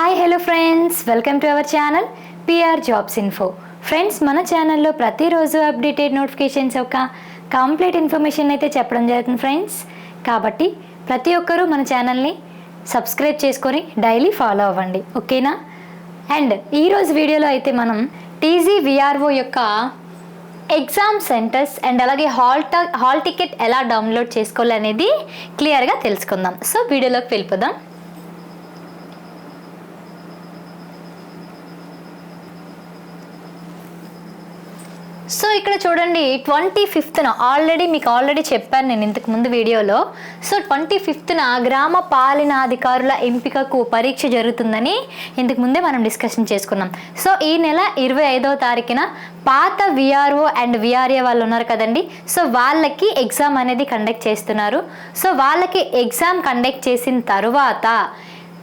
Hi hello friends, welcome to our channel PR jobs info. Friends, మన ఛానల్లో ప్రతిరోజు updated notifications యొక్క complete information అయితే చెప్పడం జరుగుతుంది ఫ్రెండ్స్. కాబట్టి ప్రతి ఒక్కరూ మన ఛానల్ని సబ్స్క్రైబ్ చేసుకొని డైలీ ఫాలో అవ్వండి, ఓకేనా? అండ్ ఈరోజు వీడియోలో అయితే మనం టీజీ విఆర్ఓ యొక్క ఎగ్జామ్ సెంటర్స్ అండ్ అలాగే హాల్ టికెట్ ఎలా డౌన్లోడ్ చేసుకోవాలి అనేది క్లియర్గా తెలుసుకుందాం. సో వీడియోలోకి వెళ్ళిపోదాం. సో ఇక్కడ చూడండి, 25న ఆల్రెడీ చెప్పాను నేను ఇంతకు ముందు వీడియోలో. సో 25న గ్రామ పాలనాధికారుల ఎంపికకు పరీక్ష జరుగుతుందని ఇంతకు ముందే మనం డిస్కషన్ చేసుకున్నాం. సో ఈ నెల 25వ తారీఖున పాత విఆర్ఓ అండ్ విఆర్ఏ వాళ్ళు ఉన్నారు కదండి, సో వాళ్ళకి ఎగ్జామ్ అనేది కండక్ట్ చేస్తున్నారు. సో వాళ్ళకి ఎగ్జామ్ కండక్ట్ చేసిన తరువాత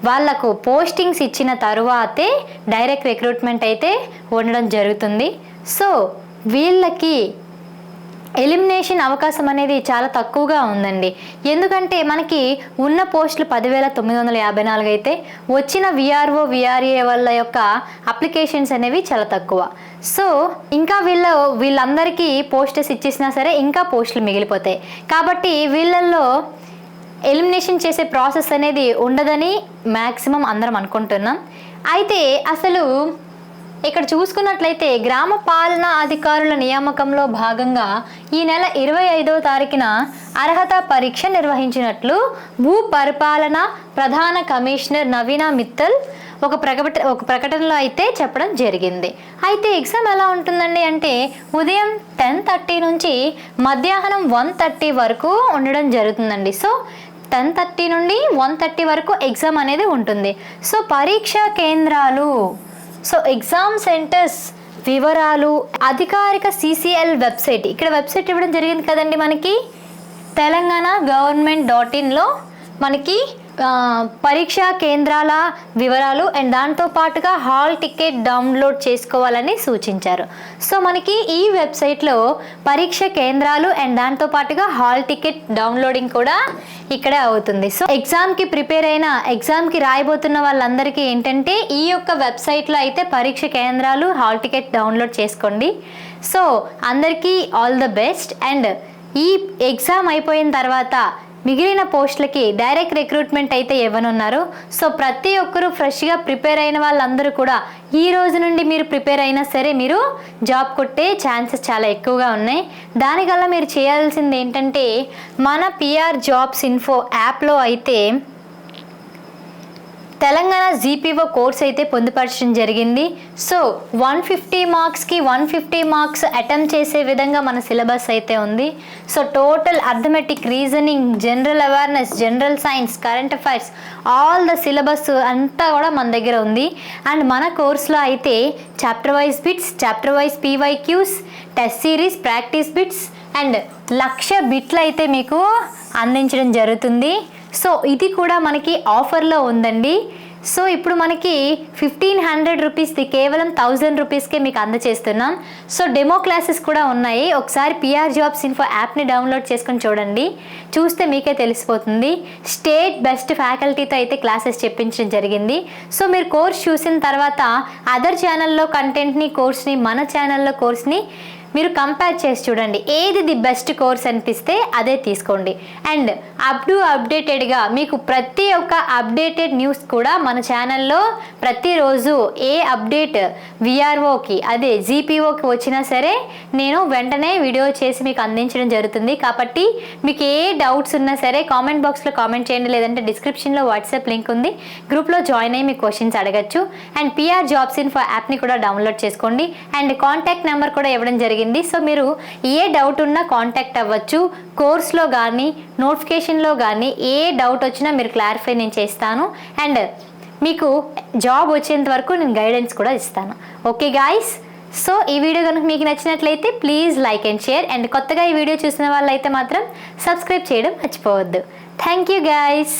వాళ్ళకు పోస్టింగ్స్ ఇచ్చిన తరువాతే డైరెక్ట్ రిక్రూట్మెంట్ అయితే ఉండడం జరుగుతుంది. సో వీళ్ళకి ఎలిమినేషన్ అవకాశం అనేది చాలా తక్కువగా ఉందండి. ఎందుకంటే మనకి ఉన్న పోస్టులు 10,954 అయితే వచ్చిన విఆర్ఓ విఆర్ఏ వాళ్ళ యొక్క అప్లికేషన్స్ అనేవి చాలా తక్కువ. సో ఇంకా వీళ్ళందరికీ పోస్టర్స్ ఇచ్చేసినా సరే ఇంకా పోస్టులు మిగిలిపోతాయి. కాబట్టి వీళ్ళల్లో ఎలిమినేషన్ చేసే ప్రాసెస్ అనేది ఉండదని మ్యాక్సిమం అందరం అనుకుంటున్నాం. అయితే అసలు ఇక్కడ చూసుకున్నట్లయితే గ్రామ పాలనా అధికారుల నియామకంలో భాగంగా ఈ నెల 25వ తారీఖున అర్హత పరీక్ష నిర్వహించినట్లు భూ పరిపాలన ప్రధాన కమిషనర్ నవీనా మిత్తల్ ఒక ప్రకటనలో అయితే చెప్పడం జరిగింది. అయితే ఎగ్జామ్ ఎలా ఉంటుందండి అంటే ఉదయం 10:30 నుంచి మధ్యాహ్నం 1:30 వరకు ఉండడం జరుగుతుందండి. సో 10:30 నుండి 1:30 వరకు ఎగ్జామ్ అనేది ఉంటుంది. సో పరీక్షా కేంద్రాలు, సో ఎగ్జామ్ సెంటర్స్ వివరాలు అధికారిక CCL వెబ్సైట్, ఇక్కడ వెబ్సైట్ ఇవ్వడం జరిగింది కదండి మనకి, తెలంగాణ government.in మనకి పరీక్షా కేంద్రాల వివరాలు అండ్ దాంతో పాటుగా హాల్ టికెట్ డౌన్లోడ్ చేసుకోవాలని సూచించారు. సో మనకి ఈ వెబ్సైట్లో పరీక్ష కేంద్రాలు అండ్ దాంతో పాటుగా హాల్ టికెట్ డౌన్లోడింగ్ కూడా ఇక్కడే అవుతుంది. సో ఎగ్జామ్కి ప్రిపేర్ అయిన ఎగ్జామ్కి రాయబోతున్న వాళ్ళందరికీ ఏంటంటే ఈ యొక్క వెబ్సైట్లో అయితే పరీక్ష కేంద్రాలు హాల్ టికెట్ డౌన్లోడ్ చేసుకోండి. సో అందరికీ ఆల్ ద బెస్ట్. అండ్ ఈ ఎగ్జామ్ అయిపోయిన తర్వాత మిగిలిన పోస్టులకి డైరెక్ట్ రిక్రూట్మెంట్ అయితే ఇవ్వనున్నారు. సో ప్రతి ఒక్కరూ ఫ్రెష్గా ప్రిపేర్ అయిన వాళ్ళందరూ కూడా ఈ రోజు నుండి మీరు ప్రిపేర్ అయినా సరే మీరు జాబ్ కొట్టే ఛాన్సెస్ చాలా ఎక్కువగా ఉన్నాయి. దానికల్లా మీరు చేయాల్సింది ఏంటంటే మన పిఆర్ జాబ్స్ ఇన్ఫో యాప్లో అయితే తెలంగాణ GPO కోర్స్ అయితే పొందుపరచడం జరిగింది. సో 150 మార్క్స్కి 150 మార్క్స్ అటెంప్ట్ చేసే విధంగా మన సిలబస్ అయితే ఉంది. So total arithmetic, reasoning, general awareness, general science, current affairs all the syllabus అంతా కూడా మన దగ్గర ఉంది. అండ్ మన కోర్సులో అయితే chapter wise bits, chapter wise PYQs, test series, practice bits and 1,00,000 బిట్లు అయితే మీకు అందించడం జరుగుతుంది. సో ఇది కూడా మనకి ఆఫర్లో ఉందండి. సో ఇప్పుడు మనకి 1,500 రూపీస్ది కేవలం 1,000 రూపీస్కే మీకు అందచేస్తున్నాం. సో డెమో క్లాసెస్ కూడా ఉన్నాయి. ఒకసారి పిఆర్ జాబ్స్ ఇన్ఫో యాప్ని డౌన్లోడ్ చేసుకొని చూడండి, చూస్తే మీకే తెలిసిపోతుంది. స్టేట్ బెస్ట్ ఫ్యాకల్టీతో అయితే క్లాసెస్ చెప్పించడం జరిగింది. సో మీరు కోర్స్ చూసిన తర్వాత అదర్ ఛానల్లో కంటెంట్ని, కోర్స్ని, మన ఛానల్లో కోర్స్ని మీరు కంపేర్ చేసి చూడండి, ఏది ది బెస్ట్ కోర్స్ అనిపిస్తే అదే తీసుకోండి. అండ్ అప్డేటెడ్గా మీకు ప్రతి ఒక్క అప్డేటెడ్ న్యూస్ కూడా మన ఛానల్లో ప్రతిరోజు ఏ అప్డేట్ విఆర్ఓకి అదే GPOకి వచ్చినా సరే నేను వెంటనే వీడియో చేసి మీకు అందించడం జరుగుతుంది. కాబట్టి మీకు ఏ డౌట్స్ ఉన్నా సరే కామెంట్ బాక్స్లో కామెంట్ చేయండి, లేదంటే డిస్క్రిప్షన్లో వాట్సాప్ లింక్ ఉంది, గ్రూప్లో జాయిన్ అయ్యి మీ క్వశ్చన్స్ అడగచ్చు. అండ్ పిఆర్ జాబ్స్ ఇన్ఫో యాప్ని కూడా డౌన్లోడ్ చేసుకోండి. అండ్ కాంటాక్ట్ నెంబర్ కూడా ఇవ్వడం జరిగింది. సో మీరు ఏ డౌట్ ఉన్నా కాంటాక్ట్ అవ్వచ్చు. కోర్స్లో కానీ నోటిఫికేషన్లో కానీ ఏ డౌట్ వచ్చినా మీరు క్లారిఫై నేను చేస్తాను. అండ్ మీకు జాబ్ వచ్చేంత వరకు నేను గైడెన్స్ కూడా ఇస్తాను. ఓకే గాయ్స్, సో ఈ వీడియో కనుక మీకు నచ్చినట్లయితే please like and share. And కొత్తగా ఈ వీడియో చూసిన వాళ్ళైతే మాత్రం సబ్స్క్రైబ్ చేయడం మర్చిపోవద్దు. Thank you guys.